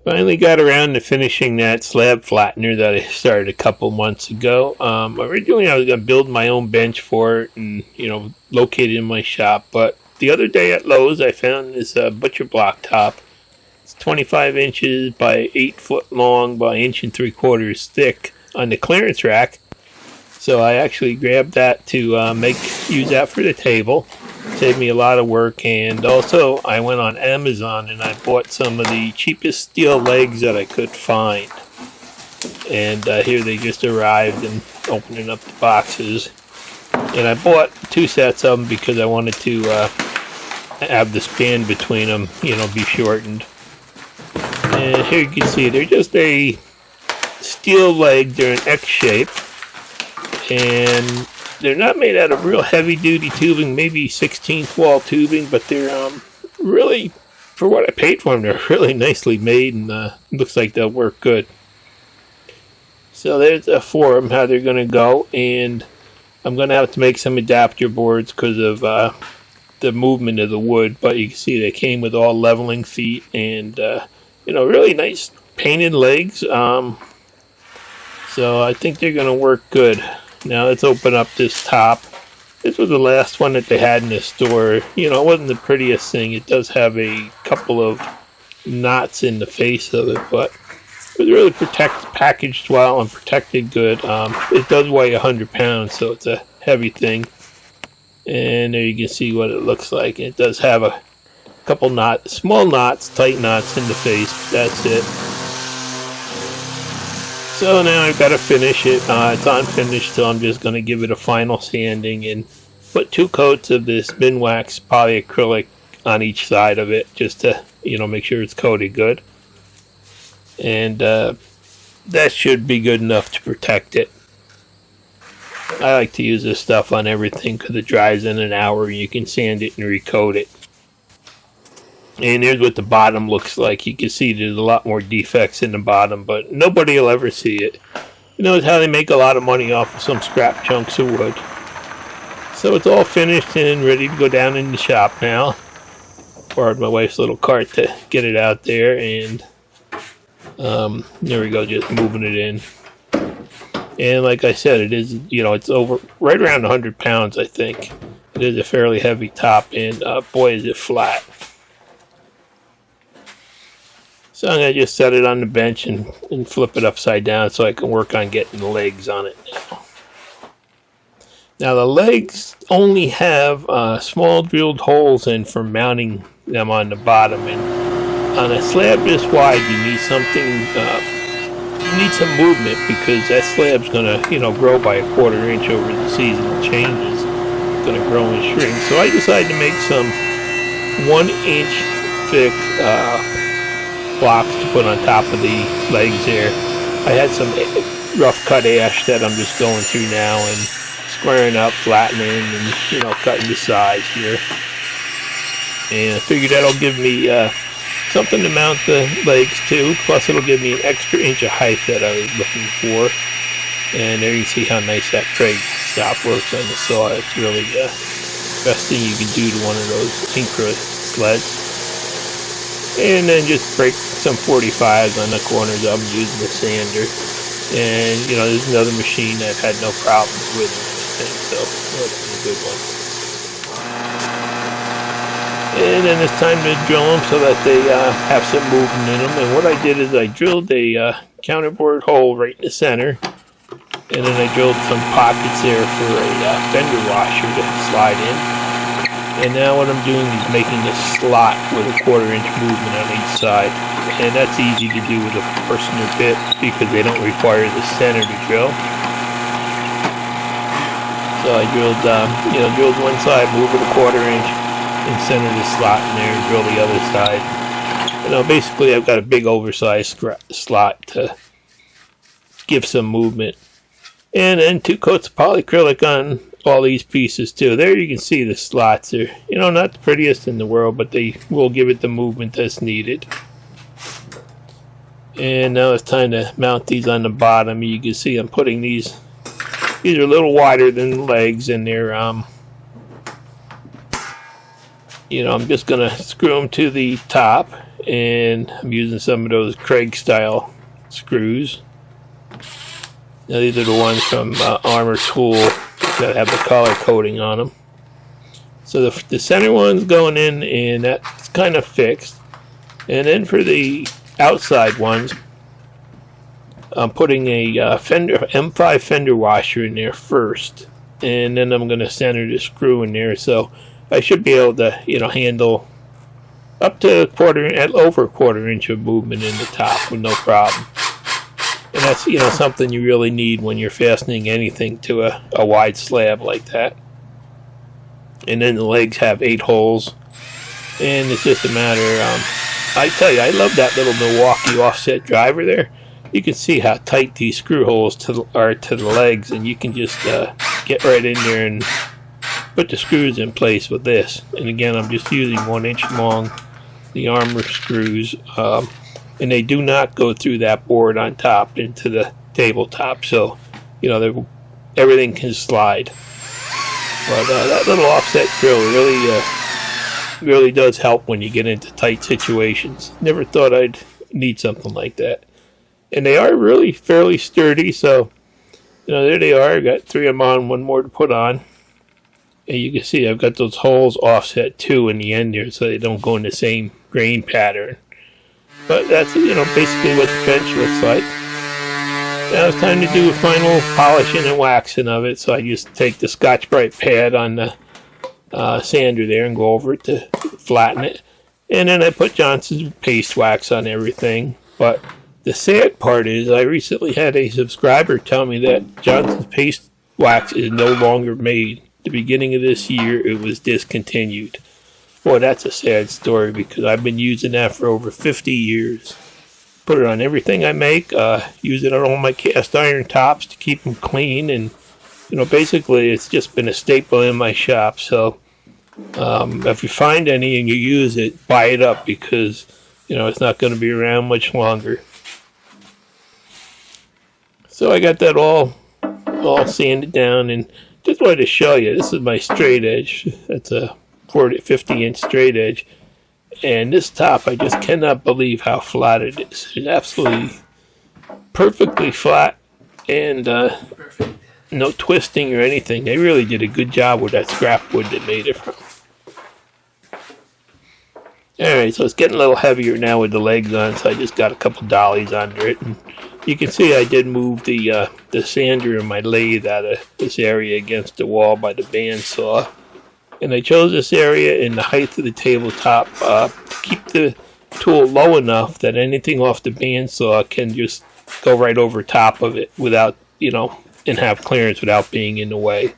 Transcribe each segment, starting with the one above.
Finally got around to finishing that slab flattener that I started a couple months ago. Originally I was going to build my own bench for it and, locate it in my shop. But the other day at Lowe's I found this butcher block top. It's 25 inches by 8 foot long by 1 3/4 thick on the clearance rack. So I actually grabbed that to use that for the table. Saved me a lot of work, and also I went on Amazon and I bought some of the cheapest steel legs that I could find. And here they just arrived, and opening up the boxes. And I bought 2 sets of them because I wanted to have the span between them, be shortened. And here you can see they're just a steel leg. They're an X shape, and they're not made out of real heavy-duty tubing, maybe 16th wall tubing, but they're really, for what I paid for them, they're really nicely made, and looks like they'll work good. So there's a for them, how they're going to go, and I'm going to have to make some adapter boards because of the movement of the wood, but you can see they came with all leveling feet and, really nice painted legs. So I think they're going to work good. Now let's open up this top. This was the last one that they had in the store. It wasn't the prettiest thing. It does have a couple of knots in the face of it, but it was really packaged well and protected good. It does weigh 100 pounds, so it's a heavy thing. And there you can see what it looks like. It does have a couple small knots, tight knots in the face. That's it. So now I've got to finish it. It's unfinished, so I'm just going to give it a final sanding and put 2 coats of this Minwax polyacrylic on each side of it, just to make sure it's coated good. And that should be good enough to protect it. I like to use this stuff on everything because it dries in an hour and you can sand it and recoat it. And here's what the bottom looks like. You can see there's a lot more defects in the bottom, but nobody will ever see it. It's how they make a lot of money off of some scrap chunks of wood. So it's all finished and ready to go down in the shop now. Borrowed my wife's little cart to get it out there, and there we go, just moving it in. And like I said, it is, it's over right around 100 pounds, I think. It is a fairly heavy top, and boy, is it flat. So I'm going to just set it on the bench and flip it upside down so I can work on getting the legs on it now. Now the legs only have small drilled holes in for mounting them on the bottom. And on a slab this wide, you need something, you need some movement because that slab's going to, grow by 1/4 inch over the season changes. It's going to grow and shrink. So I decided to make some 1-inch thick blocks to put on top of the legs there. I had some rough cut ash that I'm just going through now and squaring up, flattening, and cutting the size here. And I figured that'll give me something to mount the legs to. Plus it'll give me an extra inch of height that I was looking for. And there you see how nice that tray stop works on the saw. It's really the best thing you can do to one of those Incra sleds. And then just break some 45s on the corners of them using the sander. And, there's another machine I've had no problems with or anything, so that's a good one. And then it's time to drill them so that they have some movement in them. And what I did is I drilled a counterbore hole right in the center. And then I drilled some pockets there for a fender washer to slide in. And now what I'm doing is making a slot with a 1/4 inch movement on each side. And that's easy to do with a Forstner bit because they don't require the center to drill. So I drilled, drilled one side, move it a 1/4 inch, and center the slot in there and drill the other side. Basically I've got a big oversized slot to give some movement. And then 2 coats of polyacrylic on all these pieces too. There you can see the slots are, not the prettiest in the world, but they will give it the movement that's needed. And now it's time to mount these on the bottom. You can see I'm putting these are a little wider than the legs, and they're I'm just going to screw them to the top, and I'm using some of those Craig style screws. Now, these are the ones from Armor Tool that have the color coating on them. So the center one's going in, and that's kind of fixed. And then for the outside ones, I'm putting a M5 fender washer in there first, and then I'm going to center the screw in there. So I should be able to, handle up to over a quarter inch of movement in the top with no problem. And that's, something you really need when you're fastening anything to a wide slab like that. And then the legs have 8 holes, and it's just a matter. I tell you, I love that little Milwaukee offset driver there. You can see how tight these screw holes are to the legs, and you can just get right in there and put the screws in place with this. And again, I'm just using 1 inch long, the armor screws, and they do not go through that board on top into the tabletop, so everything can slide. But that little offset drill really does help when you get into tight situations. Never thought I'd need something like that. And they are really fairly sturdy, so there they are. I got 3 of them on, 1 more to put on. And you can see I've got those holes offset too in the end there, so they don't go in the same grain pattern. But that's basically what the bench looks like. Now it's time to do a final polishing and waxing of it. So I just take the Scotch-Brite pad on the sander there and go over it to flatten it. And then I put Johnson's paste wax on everything. But the sad part is I recently had a subscriber tell me that Johnson's paste wax is no longer made. At the beginning of this year, it was discontinued. Boy, that's a sad story because I've been using that for over 50 years. Put it on everything I make, use it on all my cast iron tops to keep them clean, and basically it's just been a staple in my shop. So if you find any and you use it, buy it up because it's not going to be around much longer. So I got that all sanded down, and just wanted to show you, this is my straight edge. That's a 50 inch straight edge. And this top, I just cannot believe how flat it is. It's absolutely perfectly flat, and no twisting or anything. They really did a good job with that scrap wood they made it from. Alright, so it's getting a little heavier now with the legs on, so I just got a couple dollies under it. And you can see I did move the sander and my lathe out of this area against the wall by the bandsaw. And I chose this area in the height of the tabletop to keep the tool low enough that anything off the bandsaw can just go right over top of it without, and have clearance without being in the way.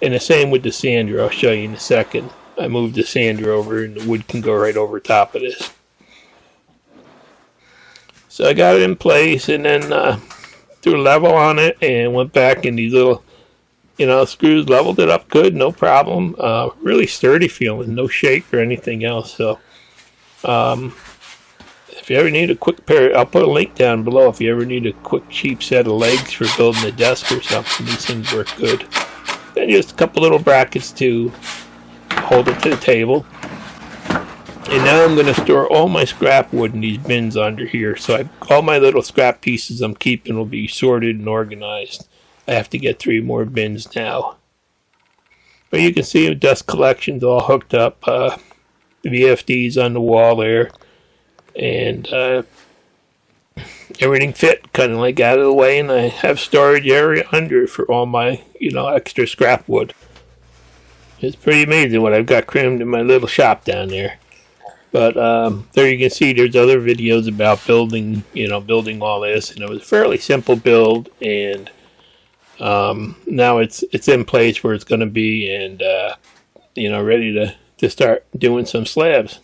And the same with the sander. I'll show you in a second. I moved the sander over and the wood can go right over top of this. So I got it in place and then threw a level on it and went back in these little screws, leveled it up good, no problem. Really sturdy feeling, no shake or anything else. So, if you ever need a quick pair, I'll put a link down below. If you ever need a quick, cheap set of legs for building a desk or something, these things work good. Then just a couple little brackets to hold it to the table. And now I'm going to store all my scrap wood in these bins under here. So all my little scrap pieces I'm keeping will be sorted and organized. I have to get 3 more bins now. But you can see the dust collection's all hooked up. The VFD's on the wall there. And everything fit kind of like out of the way. And I have storage area under for all my, extra scrap wood. It's pretty amazing what I've got crammed in my little shop down there. But there you can see there's other videos about building, building all this. And it was a fairly simple build. And now it's in place where it's going to be, and ready to start doing some slabs.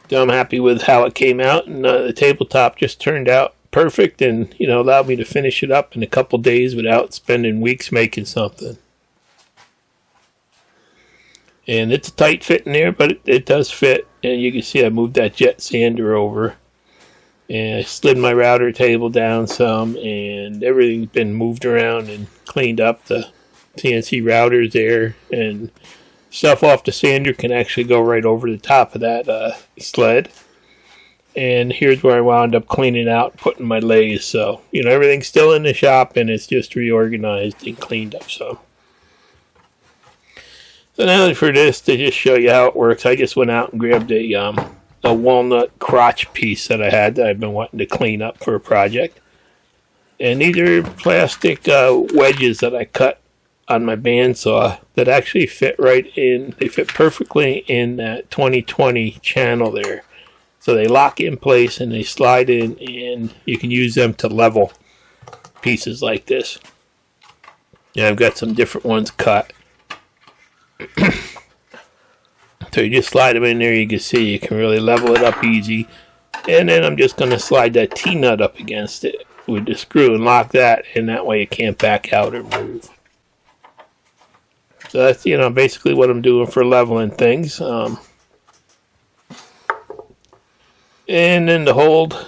So I'm happy with how it came out, and the tabletop just turned out perfect, and allowed me to finish it up in a couple days without spending weeks making something. And it's a tight fit in there, but it does fit, and you can see I moved that jet sander over. And I slid my router table down some, and everything's been moved around and cleaned up. The CNC router's there, and stuff off the sander can actually go right over the top of that sled. And here's where I wound up cleaning out, putting my lathe. So, you know, everything's still in the shop and it's just reorganized and cleaned up. So now for this, to just show you how it works, I just went out and grabbed a walnut crotch piece that I had that I've been wanting to clean up for a project. And these are plastic wedges that I cut on my bandsaw that actually fit right in. They fit perfectly in that 2020 channel there. So they lock in place and they slide in, and you can use them to level pieces like this. And I've got some different ones cut. So you just slide them in there. You can see you can really level it up easy. And then I'm just going to slide that T-nut up against it with the screw and lock that, and that way it can't back out or move. So that's, you know, basically what I'm doing for leveling things. And then to hold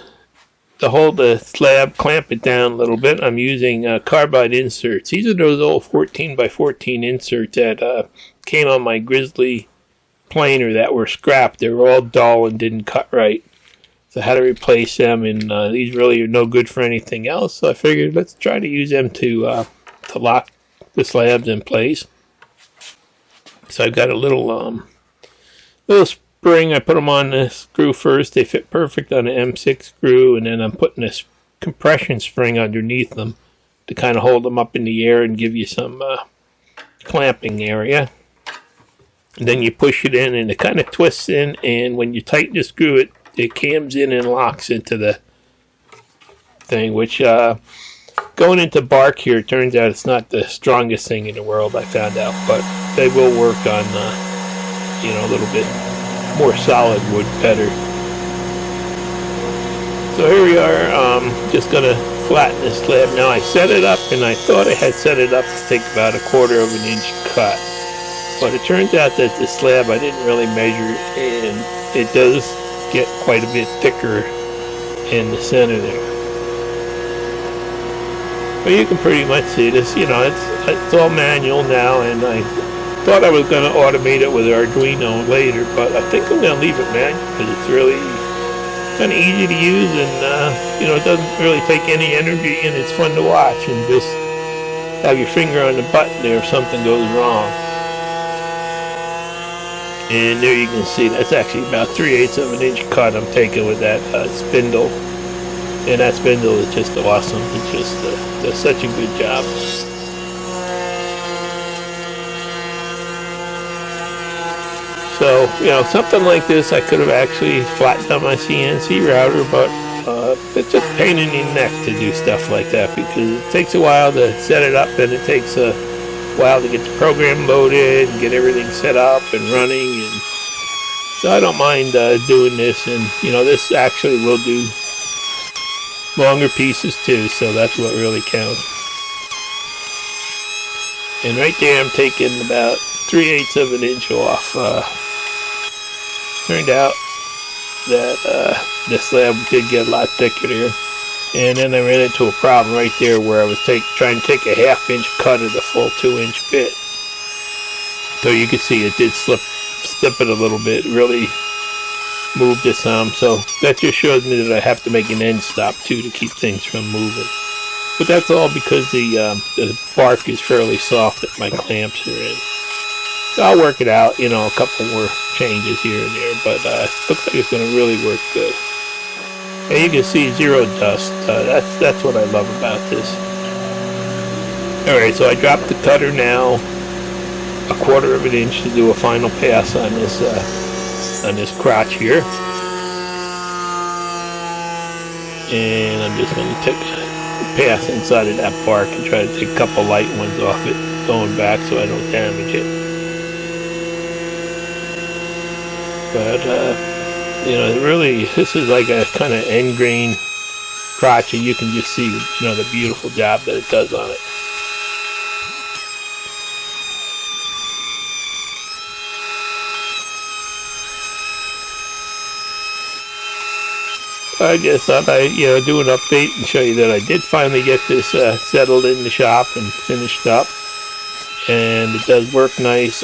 the slab, clamp it down a little bit, I'm using Carbide Inserts. These are those old 14x14 inserts that came on my Grizzly planer that were scrapped. They were all dull and didn't cut right. So I had to replace them, and these really are no good for anything else. So I figured let's try to use them to lock the slabs in place. So I've got a little spring. I put them on the screw first. They fit perfect on the M6 screw, and then I'm putting this compression spring underneath them to kind of hold them up in the air and give you some clamping area. And then you push it in, and it kind of twists in, and when you tighten the screw, it cams in and locks into the thing, which going into bark here, it turns out it's not the strongest thing in the world, I found out, but they will work on you know, a little bit more solid wood better. So here we are, just gonna flatten this slab. Now I set it up, and I thought I had set it up to take about 1/4 of an inch cut, but it turns out that the slab I didn't really measure, and it does get quite a bit thicker in the center there. But you can pretty much see this, you know, it's all manual now, and I thought I was going to automate it with Arduino later, but I think I'm going to leave it manual because it's really kind of easy to use, and you know, it doesn't really take any energy, and it's fun to watch, and just have your finger on the button there if something goes wrong. And there you can see that's actually about 3/8 of an inch cut I'm taking with that spindle, and that spindle is just awesome. It just does such a good job. So, you know, something like this I could have actually flattened on my CNC router, but it's just a pain in the neck to do stuff like that because it takes a while to set it up, and it takes a while to get the program loaded and get everything set up and running. And so I don't mind doing this, and you know, this actually will do longer pieces too, so that's what really counts. And right there I'm taking about 3/8 of an inch off. Turned out that the slab did get a lot thicker there. And then I ran into a problem right there where I was trying to take a 1/2 inch cut of the full 2-inch bit. So you can see it did slip it a little bit, really moved it some. So that just shows me that I have to make an end stop too to keep things from moving. But that's all because the bark is fairly soft that my clamps are in. So I'll work it out, you know, a couple more changes here and there, but it looks like it's going to really work good. And you can see zero dust. That's what I love about this. Alright, so I dropped the cutter now 1/4 of an inch to do a final pass on this crotch here. And I'm just going to take a pass inside of that bark and try to take a couple light ones off it going back so I don't damage it. But you know, really, this is like a kind of end grain crotch, and you can just see, you know, the beautiful job that it does on it. I just thought I'd, you know, do an update and show you that I did finally get this settled in the shop and finished up, and it does work nice.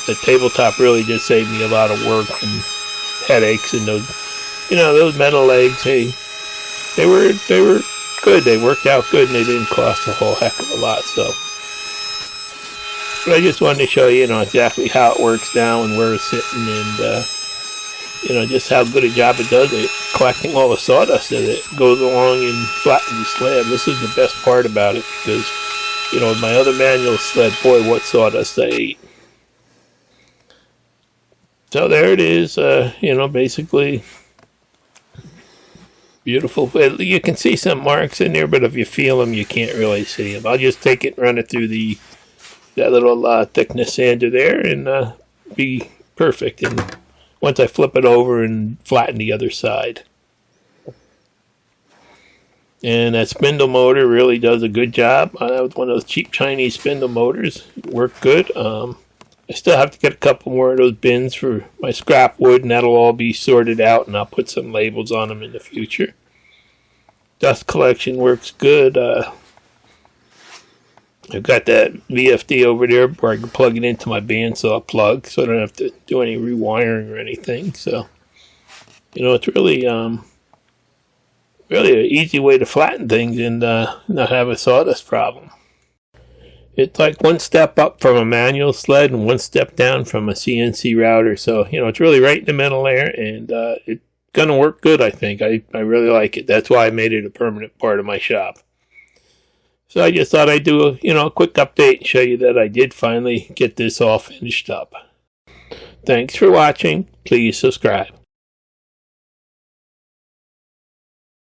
the tabletop really did save me a lot of work and headaches, and those metal legs, hey, they were good. They worked out good, and they didn't cost a whole heck of a lot. So, but I just wanted to show you, exactly how it works now and where it's sitting, and just how good a job it does at collecting all the sawdust that goes along and flattens the slab. This is the best part about it, because with my other manual sled, boy, what sawdust I ate. So there it is. Basically beautiful. You can see some marks in there, but if you feel them, you can't really see them. I'll just take it and run it through that little thickness sander there, and be perfect. And once I flip it over and flatten the other side. And that spindle motor really does a good job. That was one of those cheap Chinese spindle motors. It worked good. I still have to get a couple more of those bins for my scrap wood, and that'll all be sorted out, and I'll put some labels on them in the future. Dust collection works good. I've got that VFD over there where I can plug it into my bandsaw plug, so I don't have to do any rewiring or anything. So, it's really an easy way to flatten things and not have a sawdust problem. It's like one step up from a manual sled and one step down from a CNC router. So, it's really right in the middle there, and it's going to work good, I think. I really like it. That's why I made it a permanent part of my shop. So I just thought I'd do a quick update and show you that I did finally get this all finished up. Thanks for watching. Please subscribe.